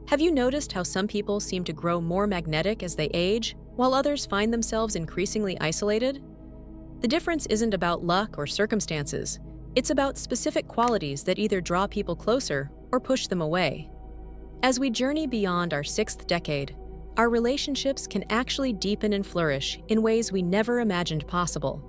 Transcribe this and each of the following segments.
Have you noticed how some people seem to grow more magnetic as they age, while others find themselves increasingly isolated? The difference isn't about luck or circumstances. It's about specific qualities that either draw people closer or push them away. As we journey beyond our sixth decade, our relationships can actually deepen and flourish in ways we never imagined possible.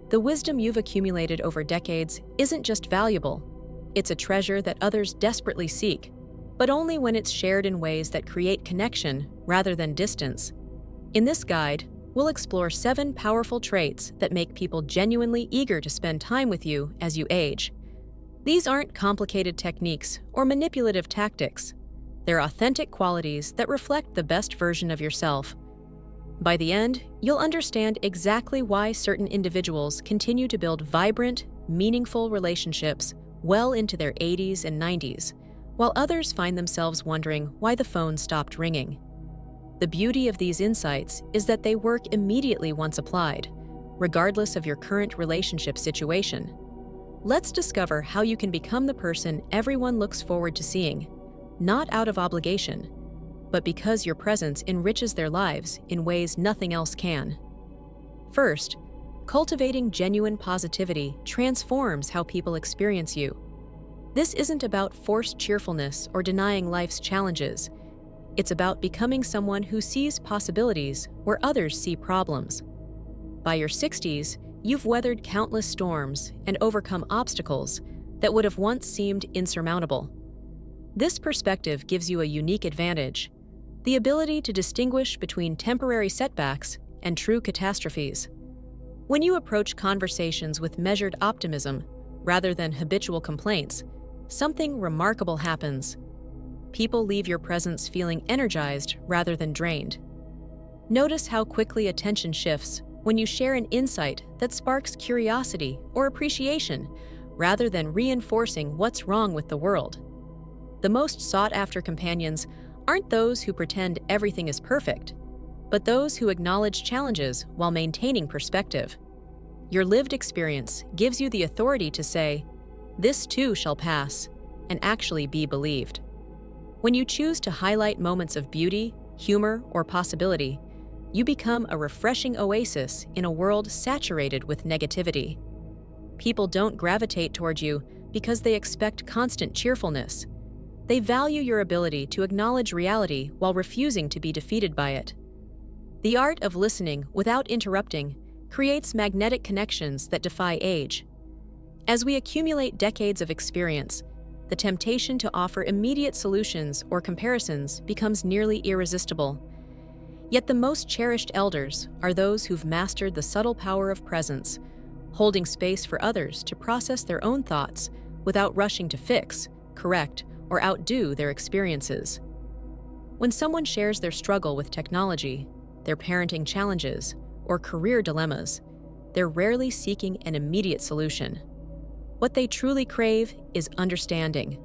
The wisdom you've accumulated over decades isn't just valuable, it's a treasure that others desperately seek, but only when it's shared in ways that create connection rather than distance. In this guide, we'll explore 7 powerful traits that make people genuinely eager to spend time with you as you age. These aren't complicated techniques or manipulative tactics. They're authentic qualities that reflect the best version of yourself. By the end, you'll understand exactly why certain individuals continue to build vibrant, meaningful relationships well into their 80s and 90s, while others find themselves wondering why the phone stopped ringing. The beauty of these insights is that they work immediately once applied, regardless of your current relationship situation. Let's discover how you can become the person everyone looks forward to seeing, not out of obligation, but because your presence enriches their lives in ways nothing else can. First, cultivating genuine positivity transforms how people experience you. This isn't about forced cheerfulness or denying life's challenges. It's about becoming someone who sees possibilities where others see problems. By your 60s, you've weathered countless storms and overcome obstacles that would have once seemed insurmountable. This perspective gives you a unique advantage: the ability to distinguish between temporary setbacks and true catastrophes. When you approach conversations with measured optimism rather than habitual complaints, something remarkable happens. People leave your presence feeling energized rather than drained. Notice how quickly attention shifts when you share an insight that sparks curiosity or appreciation rather than reinforcing what's wrong with the world. The most sought-after companions aren't those who pretend everything is perfect, but those who acknowledge challenges while maintaining perspective. Your lived experience gives you the authority to say, "This too shall pass," and actually be believed. When you choose to highlight moments of beauty, humor, or possibility, you become a refreshing oasis in a world saturated with negativity. People don't gravitate toward you because they expect constant cheerfulness. They value your ability to acknowledge reality while refusing to be defeated by it. The art of listening without interrupting creates magnetic connections that defy age. As we accumulate decades of experience, the temptation to offer immediate solutions or comparisons becomes nearly irresistible. Yet the most cherished elders are those who've mastered the subtle power of presence, holding space for others to process their own thoughts without rushing to fix, correct, or outdo their experiences. When someone shares their struggle with technology, their parenting challenges, or career dilemmas, they're rarely seeking an immediate solution. What they truly crave is understanding,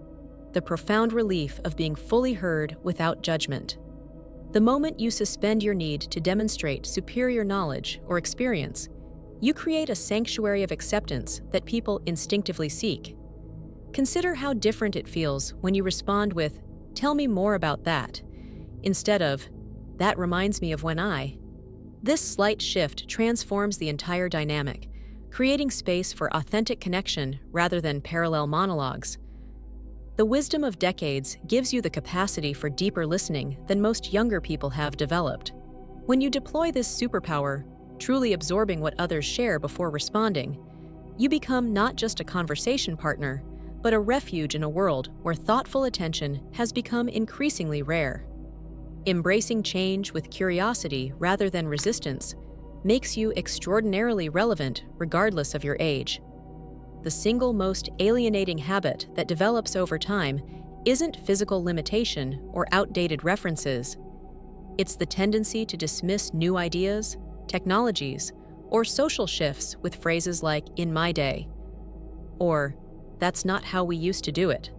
the profound relief of being fully heard without judgment. The moment you suspend your need to demonstrate superior knowledge or experience, you create a sanctuary of acceptance that people instinctively seek. Consider how different it feels when you respond with, "Tell me more about that," instead of, "That reminds me of when I." This slight shift transforms the entire dynamic, creating space for authentic connection rather than parallel monologues. The wisdom of decades gives you the capacity for deeper listening than most younger people have developed. When you deploy this superpower, truly absorbing what others share before responding, you become not just a conversation partner, but a refuge in a world where thoughtful attention has become increasingly rare. Embracing change with curiosity rather than resistance makes you extraordinarily relevant regardless of your age. The single most alienating habit that develops over time isn't physical limitation or outdated references. It's the tendency to dismiss new ideas, technologies, or social shifts with phrases like "in my day," or "that's not how we used to do it."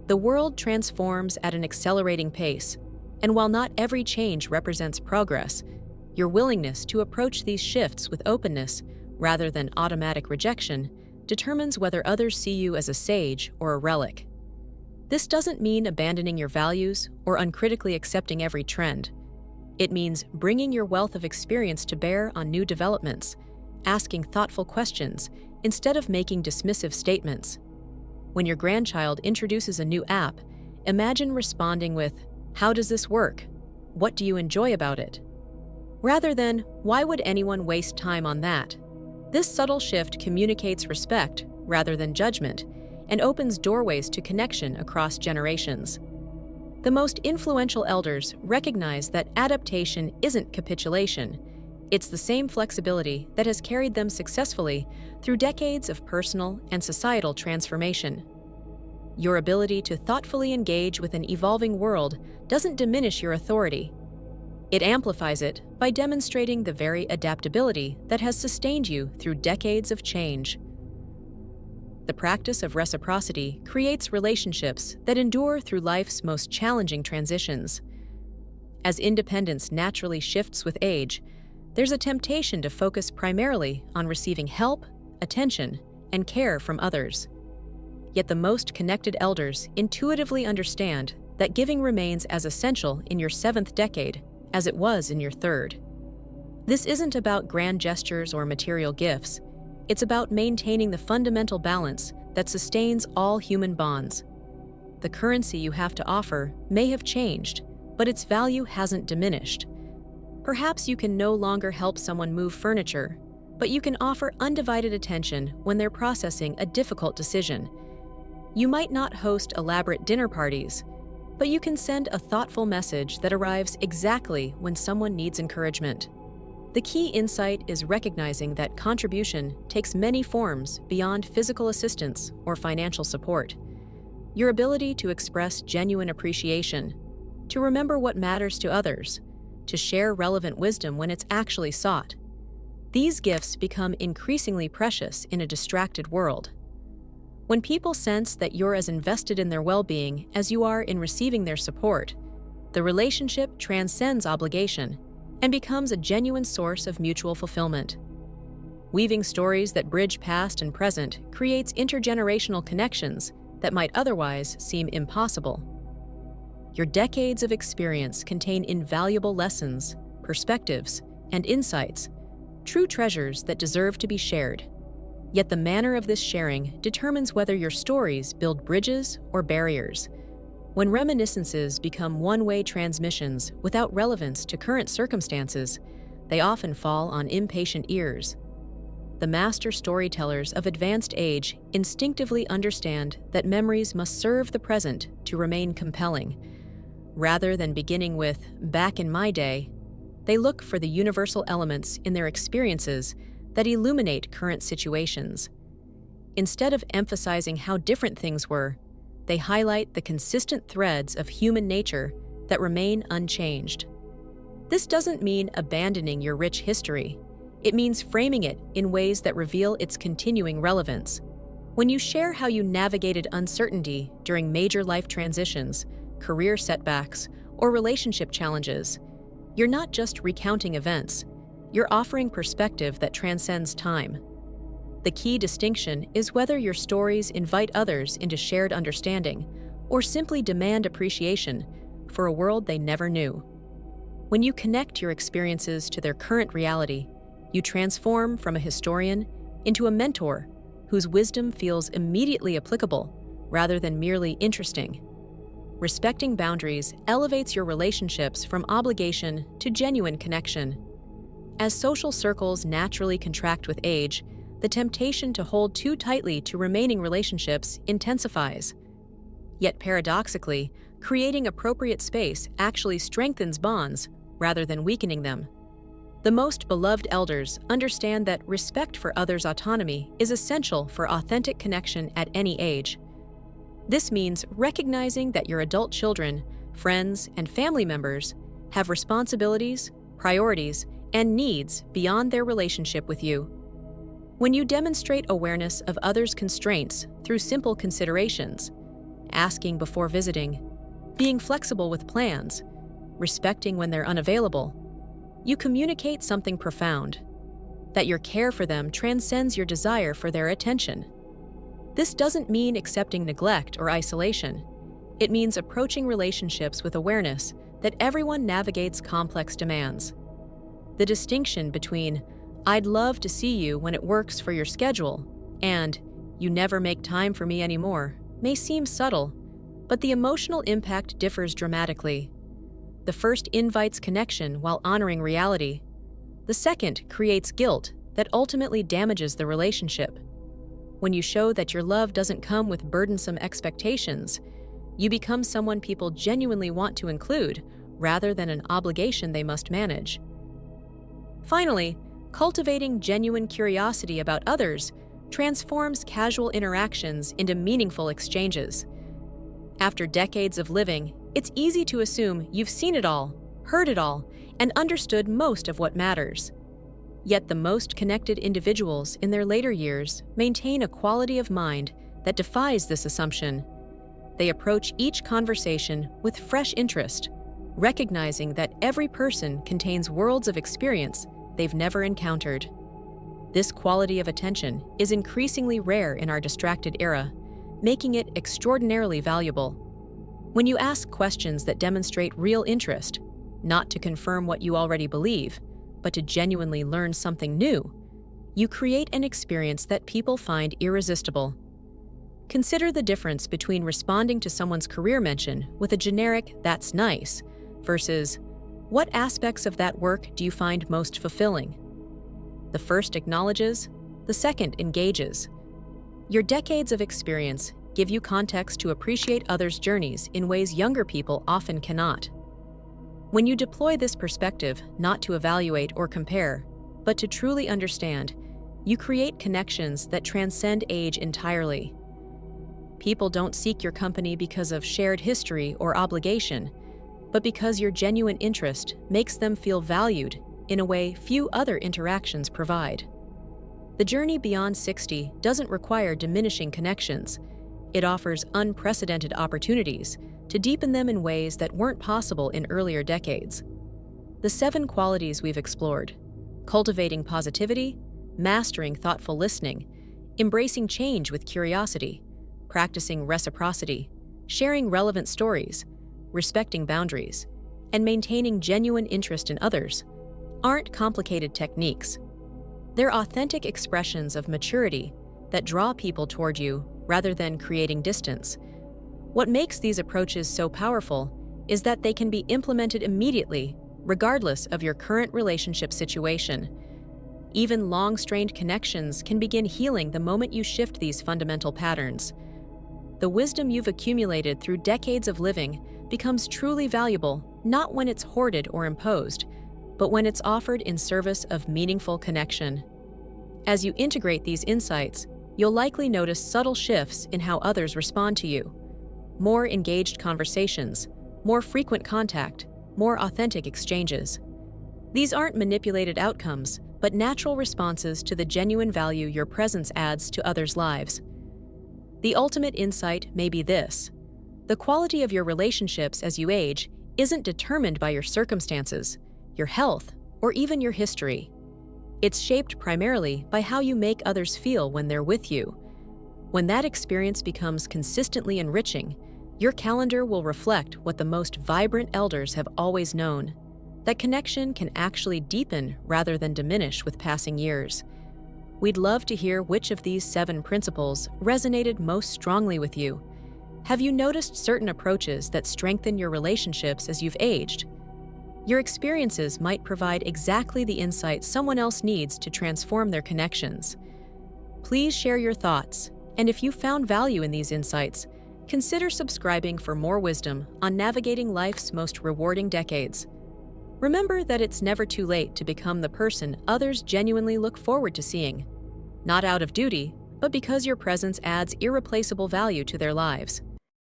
The world transforms at an accelerating pace, and while not every change represents progress, your willingness to approach these shifts with openness rather than automatic rejection determines whether others see you as a sage or a relic. This doesn't mean abandoning your values or uncritically accepting every trend. It means bringing your wealth of experience to bear on new developments, asking thoughtful questions instead of making dismissive statements. When your grandchild introduces a new app, imagine responding with, "How does this work? What do you enjoy about it?" Rather than, "Why would anyone waste time on that?" This subtle shift communicates respect rather than judgment and opens doorways to connection across generations. The most influential elders recognize that adaptation isn't capitulation. It's the same flexibility that has carried them successfully through decades of personal and societal transformation. Your ability to thoughtfully engage with an evolving world doesn't diminish your authority. It amplifies it by demonstrating the very adaptability that has sustained you through decades of change. The practice of reciprocity creates relationships that endure through life's most challenging transitions. As independence naturally shifts with age, there's a temptation to focus primarily on receiving help, attention, and care from others. Yet the most connected elders intuitively understand that giving remains as essential in your 7th decade as it was in your 3rd. This isn't about grand gestures or material gifts. It's about maintaining the fundamental balance that sustains all human bonds. The currency you have to offer may have changed, but its value hasn't diminished. Perhaps you can no longer help someone move furniture, but you can offer undivided attention when they're processing a difficult decision. You might not host elaborate dinner parties, but you can send a thoughtful message that arrives exactly when someone needs encouragement. The key insight is recognizing that contribution takes many forms beyond physical assistance or financial support. Your ability to express genuine appreciation, to remember what matters to others, to share relevant wisdom when it's actually sought. These gifts become increasingly precious in a distracted world. When people sense that you're as invested in their well-being as you are in receiving their support, the relationship transcends obligation and becomes a genuine source of mutual fulfillment. Weaving stories that bridge past and present creates intergenerational connections that might otherwise seem impossible. Your decades of experience contain invaluable lessons, perspectives, and insights, true treasures that deserve to be shared. Yet the manner of this sharing determines whether your stories build bridges or barriers. When reminiscences become one-way transmissions without relevance to current circumstances, they often fall on impatient ears. The master storytellers of advanced age instinctively understand that memories must serve the present to remain compelling. Rather than beginning with, "Back in my day," they look for the universal elements in their experiences that illuminate current situations. Instead of emphasizing how different things were, they highlight the consistent threads of human nature that remain unchanged. This doesn't mean abandoning your rich history. It means framing it in ways that reveal its continuing relevance. When you share how you navigated uncertainty during major life transitions, career setbacks, or relationship challenges, you're not just recounting events. You're offering perspective that transcends time. The key distinction is whether your stories invite others into shared understanding or simply demand appreciation for a world they never knew. When you connect your experiences to their current reality, you transform from a historian into a mentor whose wisdom feels immediately applicable rather than merely interesting. Respecting boundaries elevates your relationships from obligation to genuine connection. As social circles naturally contract with age, the temptation to hold too tightly to remaining relationships intensifies. Yet paradoxically, creating appropriate space actually strengthens bonds rather than weakening them. The most beloved elders understand that respect for others' autonomy is essential for authentic connection at any age. This means recognizing that your adult children, friends, and family members have responsibilities, priorities, and needs beyond their relationship with you. When you demonstrate awareness of others' constraints through simple considerations, asking before visiting, being flexible with plans, respecting when they're unavailable, you communicate something profound, that your care for them transcends your desire for their attention. This doesn't mean accepting neglect or isolation. It means approaching relationships with awareness that everyone navigates complex demands. The distinction between "I'd love to see you when it works for your schedule" and "you never make time for me anymore" may seem subtle, but the emotional impact differs dramatically. The first invites connection while honoring reality. The second creates guilt that ultimately damages the relationship. When you show that your love doesn't come with burdensome expectations, you become someone people genuinely want to include, rather than an obligation they must manage. Finally, cultivating genuine curiosity about others transforms casual interactions into meaningful exchanges. After decades of living, it's easy to assume you've seen it all, heard it all, and understood most of what matters. Yet the most connected individuals in their later years maintain a quality of mind that defies this assumption. They approach each conversation with fresh interest, recognizing that every person contains worlds of experience they've never encountered. This quality of attention is increasingly rare in our distracted era, making it extraordinarily valuable. When you ask questions that demonstrate real interest, not to confirm what you already believe, but to genuinely learn something new, you create an experience that people find irresistible. Consider the difference between responding to someone's career mention with a generic "that's nice" versus "what aspects of that work do you find most fulfilling?" The first acknowledges, the second engages. Your decades of experience give you context to appreciate others' journeys in ways younger people often cannot. When you deploy this perspective not to evaluate or compare, but to truly understand, you create connections that transcend age entirely. People don't seek your company because of shared history or obligation, but because your genuine interest makes them feel valued in a way few other interactions provide. The journey beyond 60 doesn't require diminishing connections. It offers unprecedented opportunities to deepen them in ways that weren't possible in earlier decades. The 7 qualities we've explored: cultivating positivity, mastering thoughtful listening, embracing change with curiosity, practicing reciprocity, sharing relevant stories, respecting boundaries, and maintaining genuine interest in others, aren't complicated techniques. They're authentic expressions of maturity that draw people toward you rather than creating distance. What makes these approaches so powerful is that they can be implemented immediately, regardless of your current relationship situation. Even long-strained connections can begin healing the moment you shift these fundamental patterns. The wisdom you've accumulated through decades of living becomes truly valuable not when it's hoarded or imposed, but when it's offered in service of meaningful connection. As you integrate these insights, you'll likely notice subtle shifts in how others respond to you. More engaged conversations, more frequent contact, more authentic exchanges. These aren't manipulated outcomes, but natural responses to the genuine value your presence adds to others' lives. The ultimate insight may be this: the quality of your relationships as you age isn't determined by your circumstances, your health, or even your history. It's shaped primarily by how you make others feel when they're with you. When that experience becomes consistently enriching, your calendar will reflect what the most vibrant elders have always known: that connection can actually deepen rather than diminish with passing years. We'd love to hear which of these 7 principles resonated most strongly with you. Have you noticed certain approaches that strengthen your relationships as you've aged? Your experiences might provide exactly the insight someone else needs to transform their connections. Please share your thoughts, and if you found value in these insights, consider subscribing for more wisdom on navigating life's most rewarding decades. Remember that it's never too late to become the person others genuinely look forward to seeing, not out of duty, but because your presence adds irreplaceable value to their lives.